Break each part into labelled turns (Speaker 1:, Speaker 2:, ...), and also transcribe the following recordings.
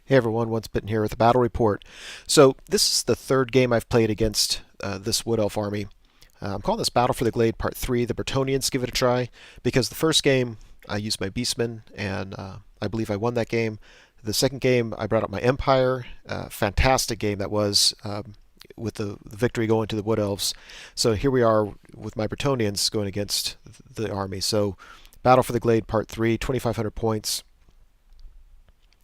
Speaker 1: Hey everyone, Once Bitten here with a battle report. So this is the third game I've played against this Wood Elf army. I'm calling this Battle for the Glade Part 3. The Bretonnians give it a try, because the first game I used my Beastmen, and I believe I won that game. The second game I brought up my Empire. Fantastic game that was, with the victory going to the Wood Elves. So here we are with my Bretonnians going against the army. So Battle for the Glade Part 3, 2,500 points.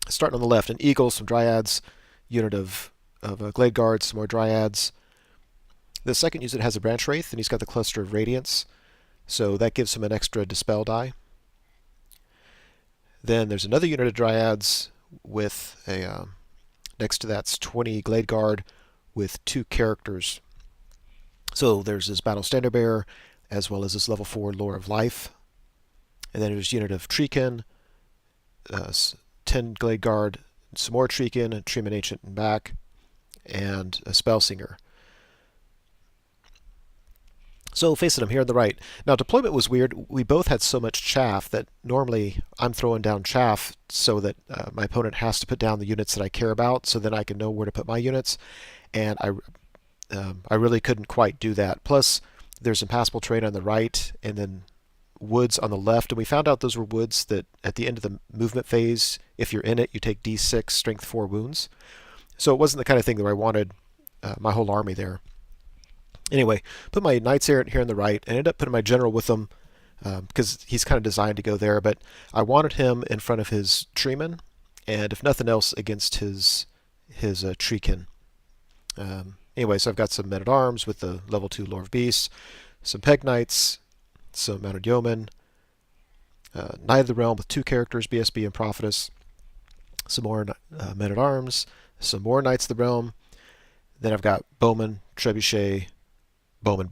Speaker 1: Starting on the left, an eagle, some dryads, unit of glade guards, some more dryads. The second unit has a branch wraith, and he's got the cluster of radiance, so that gives him an extra dispel die. Then there's another unit of dryads with a next to that's 20 glade guard with 2 characters. So there's his battle standard bearer, as well as his level 4 lore of life. And then there's a unit of treekin, 10 Glade Guard, some more Treekin, a Treeman Ancient and back, and a Spellsinger. So facing him here on the right. Now deployment was weird. We both had so much chaff that normally I'm throwing down chaff so that my opponent has to put down the units that I care about, so then I can know where to put my units. And I really couldn't quite do that. Plus, there's impassable terrain on the right, and then woods on the left, and we found out those were woods that at the end of the movement phase, if you're in it, you take d6 strength 4 wounds. So it wasn't the kind of thing that I wanted my whole army there. Anyway, put my knights errant here on the right, and ended up putting my general with them because he's kind of designed to go there, but I wanted him in front of his treeman, and if nothing else, against his treekin. Anyway, so I've got some men-at-arms with the level 2 Lore of Beasts, some peg knights, some mounted yeomen, Knight of the Realm with 2 characters, BSB and Prophetess, some more men-at-arms, some more Knights of the Realm. Then I've got Bowman, Trebuchet, Bowman.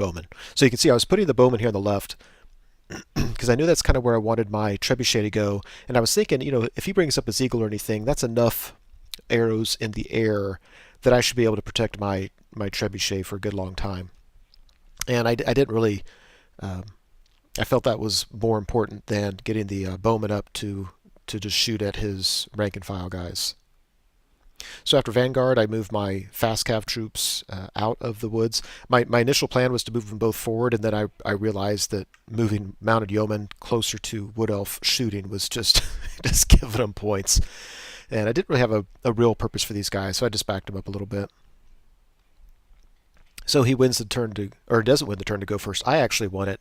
Speaker 1: So you can see I was putting the Bowman here on the left because I knew that's kind of where I wanted my Trebuchet to go. And I was thinking, if he brings up his eagle or anything, that's enough arrows in the air that I should be able to protect my Trebuchet for a good long time. And I didn't really... I felt that was more important than getting the bowman up to just shoot at his rank and file guys. So after Vanguard, I moved my fast cav troops out of the woods. My initial plan was to move them both forward, and then I realized that moving mounted yeomen closer to Wood Elf shooting was just just giving them points. And I didn't really have a real purpose for these guys, so I just backed them up a little bit. So he wins the turn to, or doesn't win the turn to go first. I actually won it,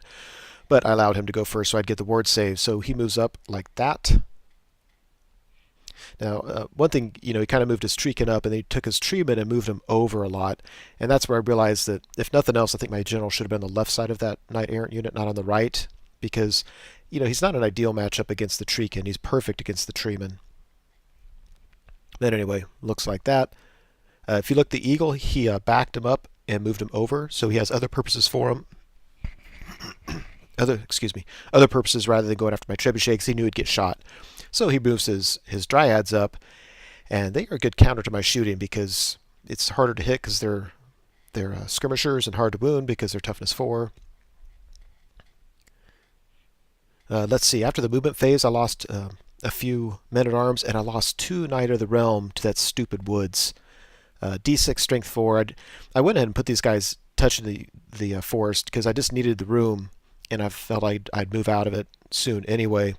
Speaker 1: but I allowed him to go first so I'd get the ward save. So he moves up like that. Now, one thing, he kind of moved his treekin up, and he took his treeman and moved him over a lot. And that's where I realized that, if nothing else, I think my general should have been on the left side of that knight errant unit, not on the right, because, he's not an ideal matchup against the treekin. He's perfect against the treeman. Then anyway, looks like that. If you look at the eagle, he backed him up and moved him over, so he has other purposes for him. Other purposes rather than going after my trebuchet, because he knew he'd get shot. So he moves his dryads up, and they are a good counter to my shooting because it's harder to hit because they're skirmishers, and hard to wound because they're toughness 4. Let's see. After the movement phase, I lost a few men-at-arms, and I lost 2 Knight of the Realm to that stupid woods. D6 strength 4. I went ahead and put these guys touching the forest because I just needed the room, and I felt I'd move out of it soon anyway.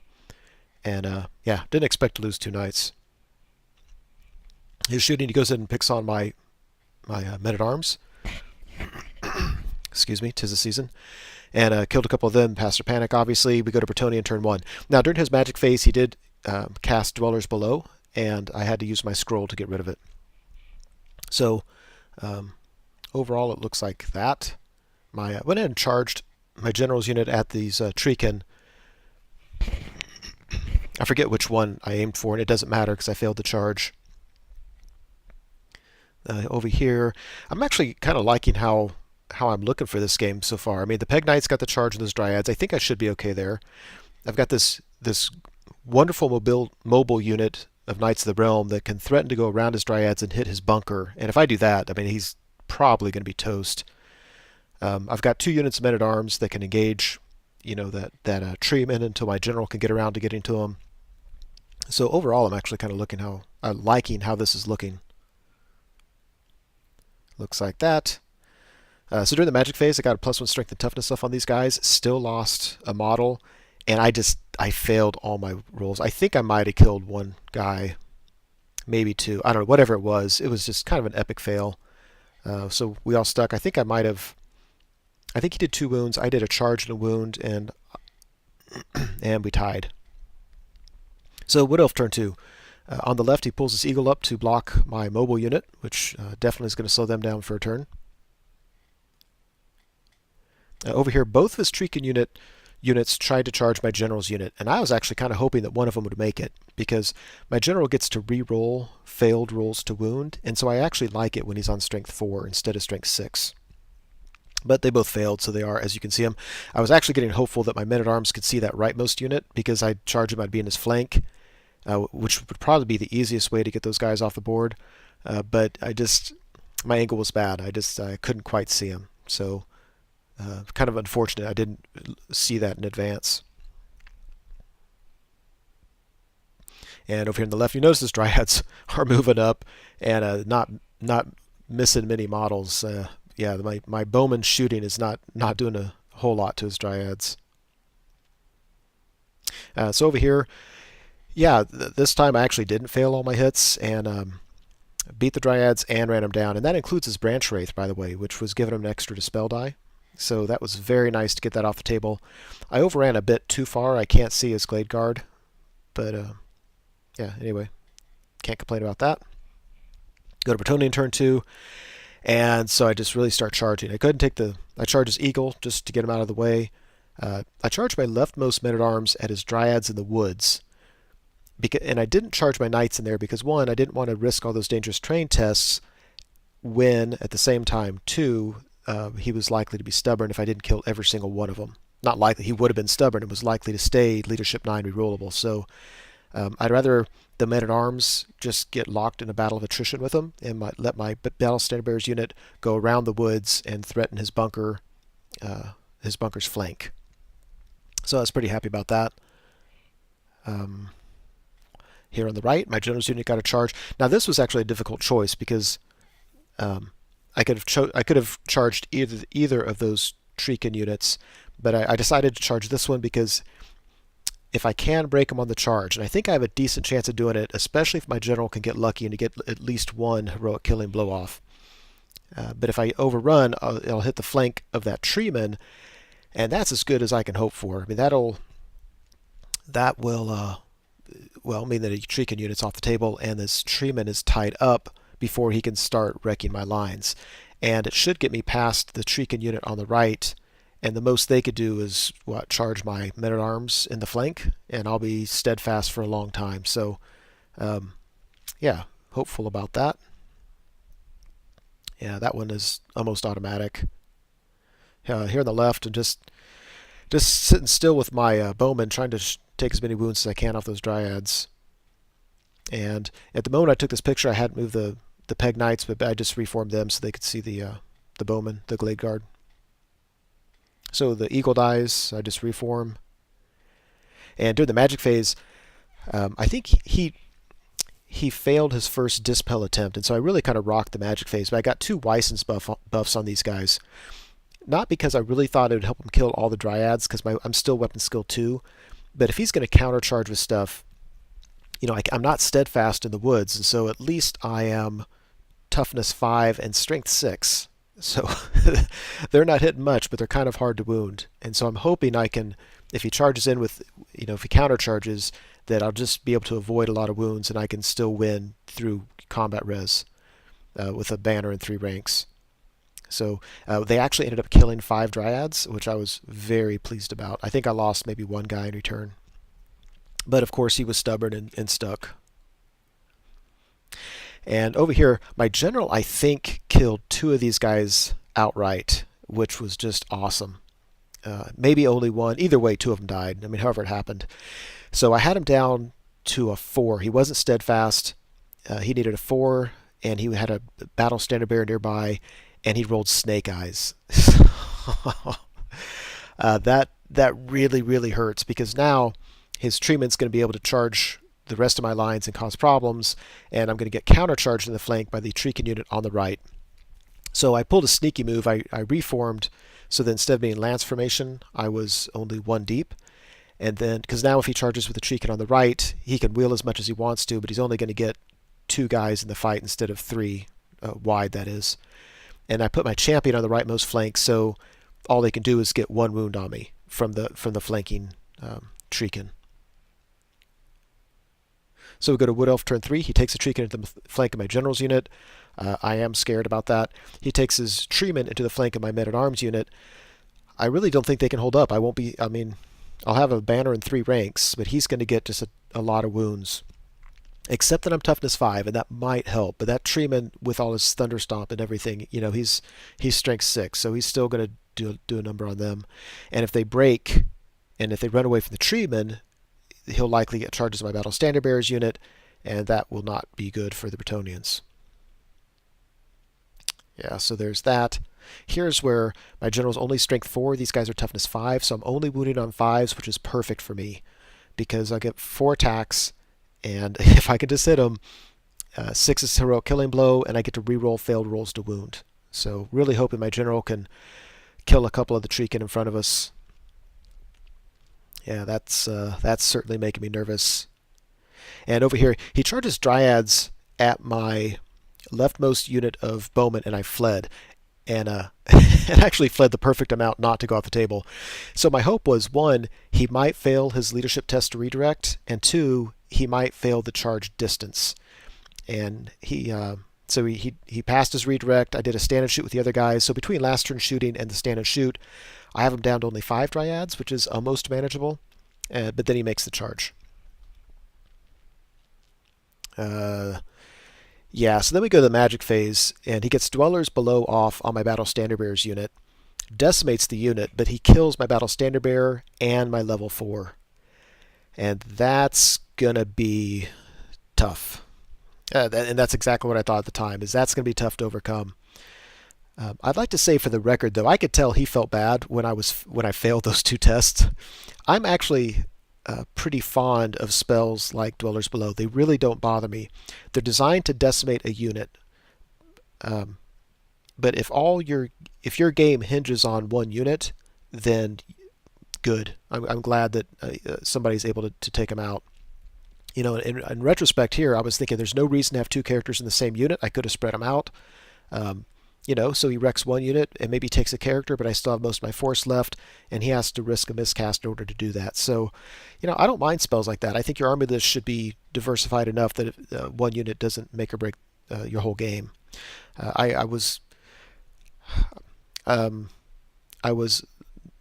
Speaker 1: And yeah, didn't expect to lose 2 knights. His shooting, he goes in and picks on my men-at-arms. Excuse me, 'tis the season. And killed a couple of them, passed their panic, obviously. We go to Bretonnia in turn 1. Now, during his magic phase, he did cast Dwellers Below, and I had to use my scroll to get rid of it. So, overall, it looks like that. I went in and charged my general's unit at these treekin. I forget which one I aimed for, and it doesn't matter because I failed to charge. Over here, I'm actually kind of liking how I'm looking for this game so far. I mean, the Peg Knight's got the charge on those dryads. I think I should be okay there. I've got this wonderful mobile unit of Knights of the Realm that can threaten to go around his dryads and hit his bunker. And if I do that, I mean, he's probably going to be toast. I've got 2 units of men-at-arms that can engage, that treeman until my general can get around to getting to him. So overall, I'm actually kind of liking how this is looking. Looks like that. So during the magic phase, I got a +1 strength and toughness stuff on these guys. Still lost a model, and I failed all my rolls. I think I might have killed one guy, maybe two. I don't know. Whatever it was just kind of an epic fail. So we all stuck. I think I might have. I think he did 2 wounds. I did a charge and a wound, and we tied. So Wood Elf turn 2. On the left, he pulls his eagle up to block my mobile unit, which definitely is going to slow them down for a turn. Over here, both of his Treekin units tried to charge my general's unit, and I was actually kind of hoping that one of them would make it, because my general gets to re-roll failed rolls to wound, and so I actually like it when he's on strength 4 instead of strength 6. But they both failed, so they are, as you can see them. I was actually getting hopeful that my men-at-arms could see that rightmost unit, because I'd charge him, I'd be in his flank, which would probably be the easiest way to get those guys off the board. But my angle was bad. I couldn't quite see him. So kind of unfortunate I didn't see that in advance. And over here on the left, you notice his dryads are moving up and not missing many models. Yeah, my bowman shooting is not doing a whole lot to his dryads. So over here, yeah, this time I actually didn't fail all my hits and beat the dryads and ran them down. And that includes his branch wraith, by the way, which was giving him an extra dispel die. So that was very nice to get that off the table. I overran a bit too far. I can't see his Glade Guard, but yeah, anyway, can't complain about that. Go to Bretonnia in turn 2, and so I just really start charging. I charge his eagle just to get him out of the way. I charged my leftmost men-at-arms at his dryads in the woods, and I didn't charge my knights in there because, 1, I didn't want to risk all those dangerous terrain tests when, at the same time, 2, he was likely to be stubborn if I didn't kill every single one of them. Not likely, he would have been stubborn and was likely to stay Leadership 9 rerollable. So I'd rather the men-at-arms just get locked in a battle of attrition with him and let my Battle Standard Bearers unit go around the woods and threaten his bunker's flank. So I was pretty happy about that. Here on the right, my general's unit got a charge. Now this was actually a difficult choice because I could have charged either of those Treekin units, but I decided to charge this one because if I can break him on the charge, and I think I have a decent chance of doing it, especially if my general can get lucky and to get at least one heroic killing blow off. But if I overrun, I'll hit the flank of that treeman, and that's as good as I can hope for. I mean, that will mean that a Treekin unit's off the table, and this treeman is tied up before he can start wrecking my lines. And it should get me past the Treekin unit on the right, and the most they could do is charge my men-at-arms in the flank, and I'll be steadfast for a long time. So yeah, hopeful about that. Yeah, that one is almost automatic. Here on the left, and just sitting still with my bowman, trying to take as many wounds as I can off those dryads. And at the moment I took this picture, I hadn't moved the peg knights, but I just reformed them so they could see the bowman, the Glade Guard. So the eagle dies, I just reform. And during the magic phase, I think he failed his first dispel attempt, and so I really kind of rocked the magic phase. But I got 2 Weissens buffs on these guys. Not because I really thought it would help him kill all the dryads, because I'm still weapon skill 2. But if he's going to countercharge with stuff, I'm not steadfast in the woods, and so at least I am toughness 5 and strength 6. So they're not hitting much, but they're kind of hard to wound. And so I'm hoping I can, if he charges in with, if he countercharges, that I'll just be able to avoid a lot of wounds and I can still win through combat res with a banner and 3 ranks. So they actually ended up killing 5 dryads, which I was very pleased about. I think I lost maybe 1 guy in return. But of course he was stubborn and stuck. And over here, my general, I think, killed 2 of these guys outright, which was just awesome. Maybe only 1. Either way, 2 of them died. I mean, however it happened. So I had him down to a 4. He wasn't steadfast. He needed a 4, and he had a Battle Standard Bearer nearby, and he rolled Snake Eyes. That really, really hurts, because now his treatment's going to be able to charge the rest of my lines and cause problems, and I'm going to get countercharged in the flank by the Treekin unit on the right. So I pulled a sneaky move. I reformed, so that instead of being lance formation, I was only one deep. And then, because now if he charges with the Treekin on the right, he can wheel as much as he wants to, but he's only going to get 2 guys in the fight instead of 3, wide that is. And I put my champion on the rightmost flank, so all they can do is get 1 wound on me from the flanking Treekin. So we go to Wood Elf turn 3. He takes a Treekin into the flank of my general's unit. I am scared about that. He takes his Treeman into the flank of my men-at-arms unit. I really don't think they can hold up. I'll have a banner in 3 ranks, but he's going to get just a lot of wounds. Except that I'm toughness 5, and that might help. But that Treeman, with all his Thunderstomp and everything, he's strength 6, so he's still going to do a number on them. And if they break, and if they run away from the Treeman, he'll likely get charges of my Battle Standard Bearers unit, and that will not be good for the Bretonnians. Yeah, so there's that. Here's where my general's only strength 4. These guys are toughness 5, so I'm only wounding on 5s, which is perfect for me because I'll get 4 attacks, and if I can just hit them, 6 is heroic killing blow, and I get to reroll failed rolls to wound. So really hoping my general can kill a couple of the Treekin in front of us. Yeah, that's certainly making me nervous. And over here, he charges Dryads at my leftmost unit of bowmen, and I fled. And it actually fled the perfect amount not to go off the table. So my hope was, 1, he might fail his leadership test to redirect, and 2, he might fail the charge distance. And he passed his redirect. I did a stand and shoot with the other guys. So between last turn shooting and the stand and shoot, I have him down to only 5 Dryads, which is almost manageable. But then he makes the charge. Yeah, so then we go to the magic phase, and he gets Dwellers Below off on my Battle Standard Bearers unit, decimates the unit, but he kills my Battle Standard Bearer and my level 4. And that's going to be tough. And that's exactly what I thought at the time, is that's going to be tough to overcome. I'd like to say for the record, though, I could tell he felt bad when I failed those 2 tests. I'm actually pretty fond of spells like Dwellers Below. They really don't bother me. They're designed to decimate a unit. But if your game hinges on 1 unit, then good. I'm glad that somebody's able to take them out. In retrospect here, I was thinking there's no reason to have 2 characters in the same unit. I could have spread them out. So he wrecks 1 unit and maybe takes a character, but I still have most of my force left, and he has to risk a miscast in order to do that. So, I don't mind spells like that. I think your army list should be diversified enough that 1 unit doesn't make or break your whole game. I was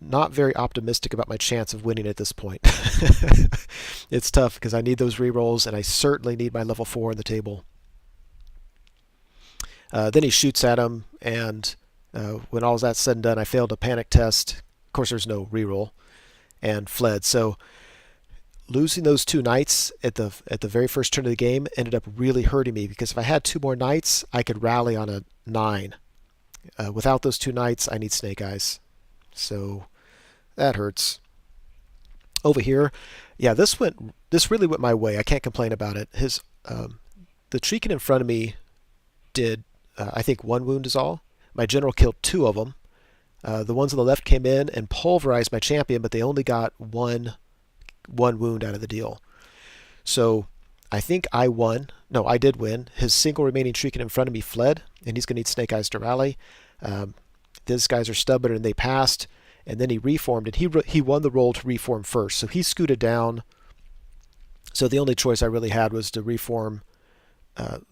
Speaker 1: not very optimistic about my chance of winning at this point. It's tough because I need those rerolls, and I certainly need my level 4 on the table. Then he shoots at him, and when all that's said and done, I failed a panic test. Of course, there's no reroll, and fled. So losing those 2 knights at the very first turn of the game ended up really hurting me, because if I had 2 more knights, I could rally on a 9. Without those 2 knights, I need Snake Eyes. So that hurts. Over here, yeah, this really went my way. I can't complain about it. The Treekin in front of me did I think 1 wound is all. My general killed 2 of them. The ones on the left came in and pulverized my champion, but they only got one wound out of the deal. So I think I won. No, I did win. His single remaining Treekin in front of me fled, and he's going to need Snake Eyes to rally. These guys are stubborn, and they passed, and then he reformed, and he won the roll to reform first. So he scooted down. So the only choice I really had was to reform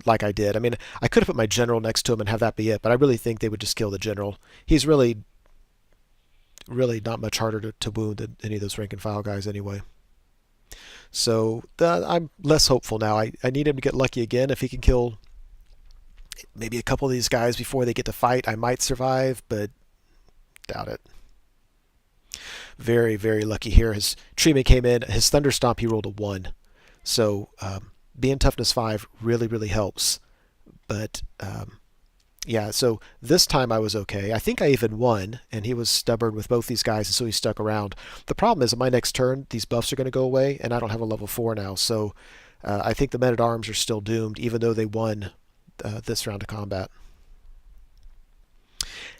Speaker 1: like I did. I mean, I could have put my general next to him and have that be it, but I really think they would just kill the general. He's really not much harder to wound than any of those rank and file guys anyway. So I'm less hopeful now. I need him to get lucky again. If he can kill maybe a couple of these guys before they get to fight, I might survive, but doubt it. Very, very lucky here. His treatment came in. His Thunderstomp, he rolled a 1. So being toughness 5 really, really helps. But yeah, so this time I was okay. I think I even won, and he was stubborn with both these guys, and so he stuck around. The problem is, on my next turn, these buffs are going to go away, and I don't have a level 4 now. So I think the men-at-arms are still doomed, even though they won this round of combat.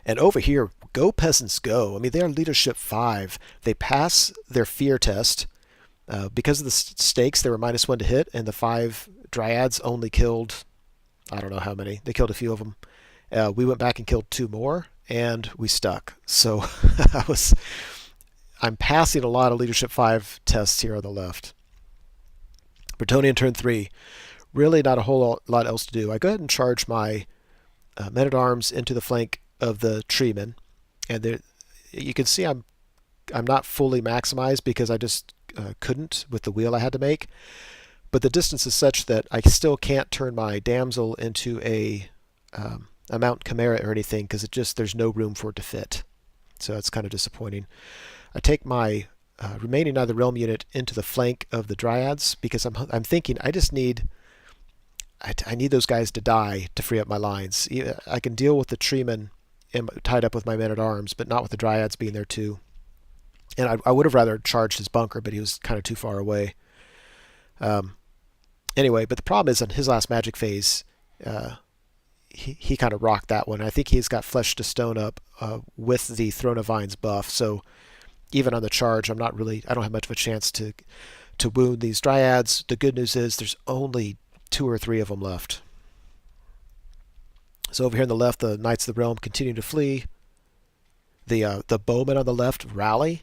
Speaker 1: And over here, go peasants go. I mean, they are leadership 5. They pass their fear test. Because of the stakes, they were -1 to hit, and the 5 dryads only killed, I don't know how many. They killed a few of them. We went back and killed 2 more, and we stuck. So I'm passing a lot of leadership 5 tests here on the left. Bretonnia turn 3. Really not a whole lot else to do. I go ahead and charge my men-at-arms into the flank of the treemen, and there, you can see I'm not fully maximized because I just couldn't with the wheel I had to make. But the distance is such that I still can't turn my damsel into a Mount Chimera or anything because there's no room for it to fit. So that's kind of disappointing. I take my remaining of the realm unit into the flank of the dryads because I'm thinking I need those guys to die to free up my lines. I can deal with the treemen tied up with my men-at-arms, but not with the dryads being there too. And I would have rather charged his bunker, but he was kind of too far away. Anyway, but the problem is on his last magic phase, he kind of rocked that one. I think he's got Flesh to Stone up with the Throne of Vines buff, so even on the charge, I don't have much of a chance to wound these dryads. The good news is there's only 2 or 3 of them left. So over here on the left, the Knights of the Realm continue to flee. The bowmen on the left rally,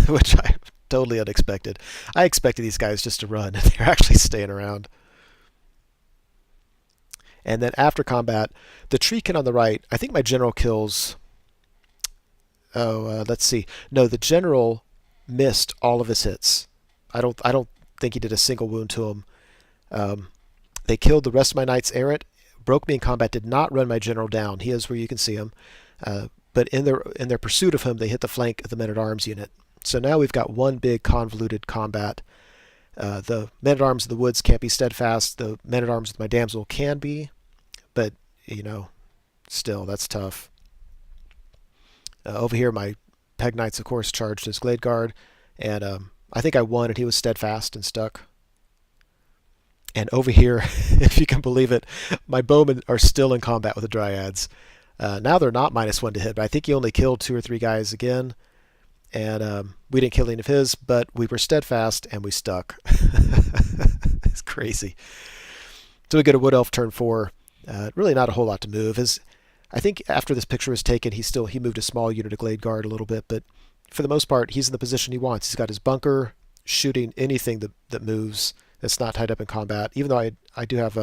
Speaker 1: which I totally unexpected. I expected these guys just to run, and they're actually staying around. And then after combat, the treekin on the right, I think my general kills... let's see. No, the general missed all of his hits. I don't think he did a single wound to him. They killed the rest of my knights errant. Broke me in combat, did not run my general down. He is where you can see him. But in their pursuit of him, they hit the flank of the men-at-arms unit. So now we've got one big convoluted combat. The men-at-arms of the woods can't be steadfast. The men-at-arms with my damsel can be, but still that's tough. Over here, my Peg Knights, of course, charged his Glade Guard, and I think I won, and he was steadfast and stuck. And over here, if you can believe it, my bowmen are still in combat with the dryads. Now they're not -1 to hit, but I think he only killed 2 or 3 guys again. And we didn't kill any of his, but we were steadfast and we stuck. It's crazy. So we go to Wood Elf turn 4. Really not a whole lot to move. I think after this picture was taken, he moved a small unit of Glade Guard a little bit, but for the most part, he's in the position he wants. He's got his bunker, shooting anything that moves that's not tied up in combat. Even though I do have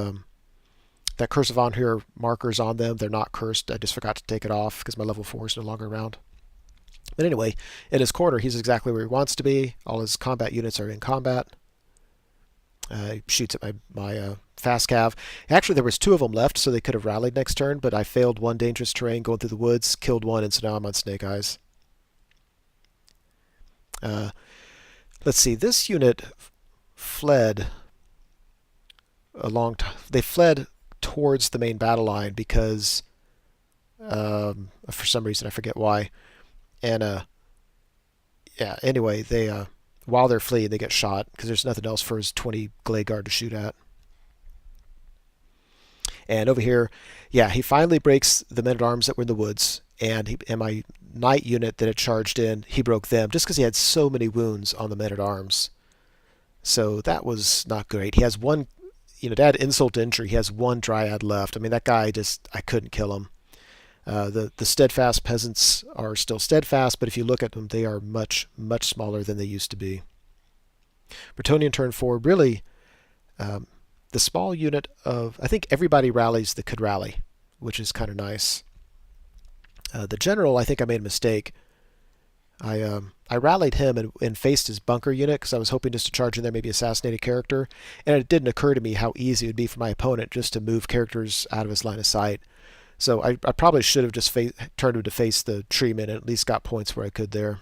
Speaker 1: that Curse of Honor markers on them, they're not cursed. I just forgot to take it off because my level 4 is no longer around. But anyway, in his corner, he's exactly where he wants to be. All his combat units are in combat. He shoots at my fast cav. Actually, there was 2 of them left, so they could have rallied next turn, but I failed one dangerous terrain going through the woods, killed one, and so now I'm on Snake Eyes. Let's see. This unit fled they fled towards the main battle line because for some reason I forget why. And yeah, anyway, they while they're fleeing, they get shot because there's nothing else for his 20 Glade Guard to shoot at. And over here, yeah, he finally breaks the men-at-arms that were in the woods, and my knight unit that had charged in, he broke them just because he had so many wounds on the men-at-arms. So that was not great. He has one, to add insult to injury, he has 1 dryad left. I mean, that guy I couldn't kill him. The steadfast peasants are still steadfast, but if you look at them, they are much, much smaller than they used to be. Bretonnian turn 4, really, the small unit of, I think everybody rallies that could rally, which is kind of nice. The general, I think I made a mistake. I rallied him and faced his bunker unit because I was hoping just to charge in there, maybe assassinate a character, and it didn't occur to me how easy it would be for my opponent just to move characters out of his line of sight. So I probably should have just turned him to face the treeman and at least got points where I could there.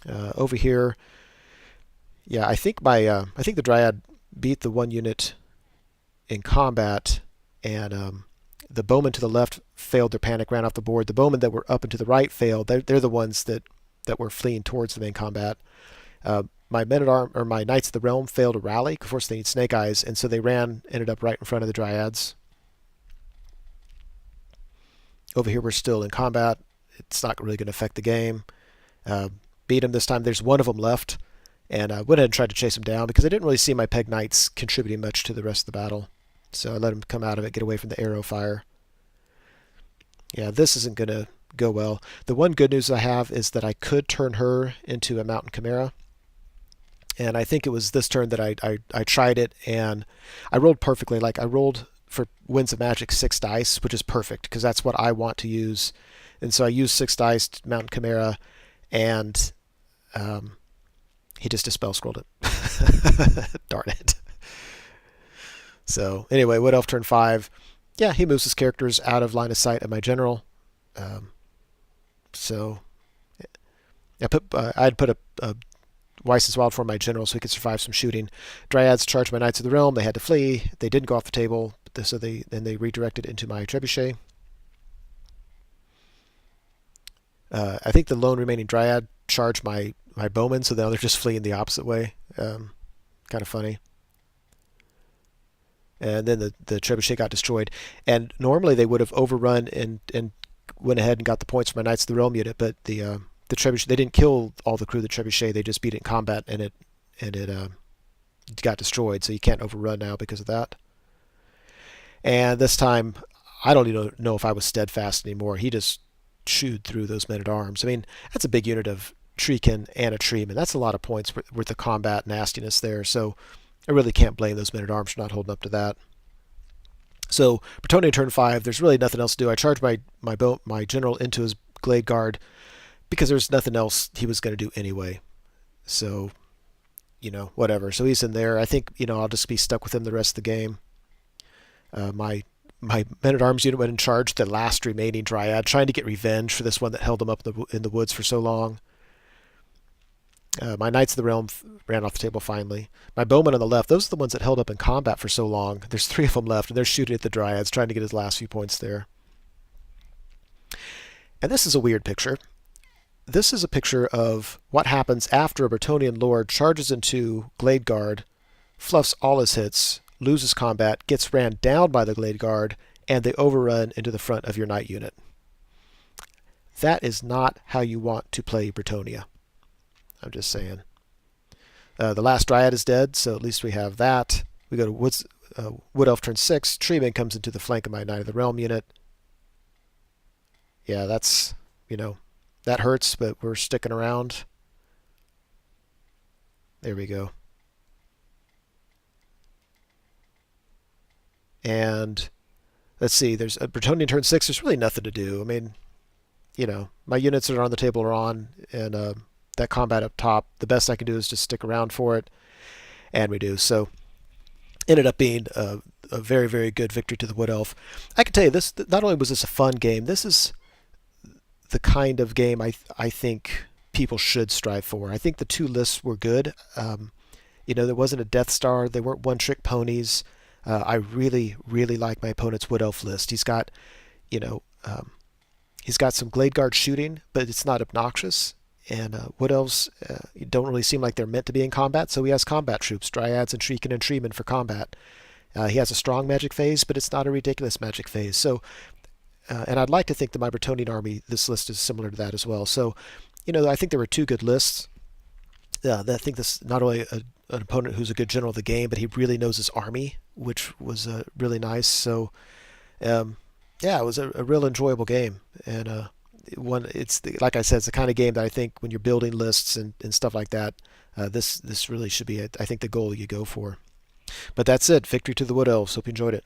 Speaker 1: Over here, yeah, I think the Dryad beat the 1 unit in combat, and the bowmen to the left failed their panic, ran off the board. The bowmen that were up and to the right failed. They're the ones that were fleeing towards the main combat. my men at arm or my knights of the realm failed to rally. Of course, they need snake eyes, and so they ended up right in front of the dryads. Over here, we're still in combat. It's not really going to affect the game. Uh, Beat them this time. There's one of them left, and I went ahead and tried to chase them down because I didn't really see my peg knights contributing much to the rest of the battle. So I let them come out of it, get away from the arrow fire. Yeah, this isn't going to go well. The one good news I have is that I could turn her into a mountain chimera. And I think it was this turn that I tried it, and I rolled perfectly. Like, I rolled for Winds of Magic 6 dice, which is perfect, because that's what I want to use. And so I used 6 dice, Mountain Chimera, and he just dispel scrolled it. Darn it. So anyway, Wood Elf turn 5. Yeah, he moves his characters out of line of sight of my general. So I'd put a Weiss's Wild Form my general so he could survive some shooting. Dryads charged my Knights of the Realm. They had to flee. They didn't go off the table, so they redirected into my Trebuchet. I think the lone remaining Dryad charged my Bowman, so now they're just fleeing the opposite way. Kind of funny. And then the Trebuchet got destroyed. And normally they would have overrun and went ahead and got the points for my Knights of the Realm unit, but the Trebuchet, they didn't kill all the crew of the Trebuchet. They just beat it in combat, and it got destroyed. So you can't overrun now because of that. And this time, I don't even know if I was steadfast anymore. He just chewed through those men at arms. I mean, that's a big unit of Treekin and a Treeman. That's a lot of points worth of combat nastiness there. So I really can't blame those men at arms for not holding up to that. So Bretonnia turn 5. There's really nothing else to do. I charged my general into his Glade Guard, because there's nothing else he was going to do anyway. So, whatever. So he's in there. I think, I'll just be stuck with him the rest of the game. My men-at-arms unit went in charge, the last remaining Dryad, trying to get revenge for this one that held him up in the woods for so long. My Knights of the Realm ran off the table finally. My Bowmen on the left, those are the ones that held up in combat for so long. There's 3 of them left, and they're shooting at the Dryads, trying to get his last few points there. And this is a weird picture. This is a picture of what happens after a Bretonnian Lord charges into Glade Guard, fluffs all his hits, loses combat, gets ran down by the Glade Guard, and they overrun into the front of your Knight unit. That is not how you want to play Bretonnia. I'm just saying. The last Dryad is dead, so at least we have that. We go to Wood Elf turn 6. Treeman comes into the flank of my Knight of the Realm unit. Yeah, that's, that hurts, but we're sticking around. There we go. And let's see, there's a Bretonnian turn 6. There's really nothing to do. I mean, my units that are on the table are on, and that combat up top, the best I can do is just stick around for it, and we do. So ended up being a very, very good victory to the Wood Elf. I can tell you, this not only was this a fun game, this is the kind of game I think people should strive for. I think the 2 lists were good. There wasn't a Death Star. They weren't one-trick ponies. I really, really like my opponent's Wood Elf list. He's got, he's got some Glade Guard shooting, but it's not obnoxious. And Wood Elves don't really seem like they're meant to be in combat, so he has combat troops, Dryads and Treekin and Treeman for combat. He has a strong magic phase, but it's not a ridiculous magic phase. So, and I'd like to think that my Bretonnian army, this list is similar to that as well. So, I think there were 2 good lists. I think this not only an opponent who's a good general of the game, but he really knows his army, which was really nice. So, yeah, it was a real enjoyable game. And like I said, it's the kind of game that I think when you're building lists and stuff like that, this really should be, I think, the goal you go for. But that's it. Victory to the Wood Elves. Hope you enjoyed it.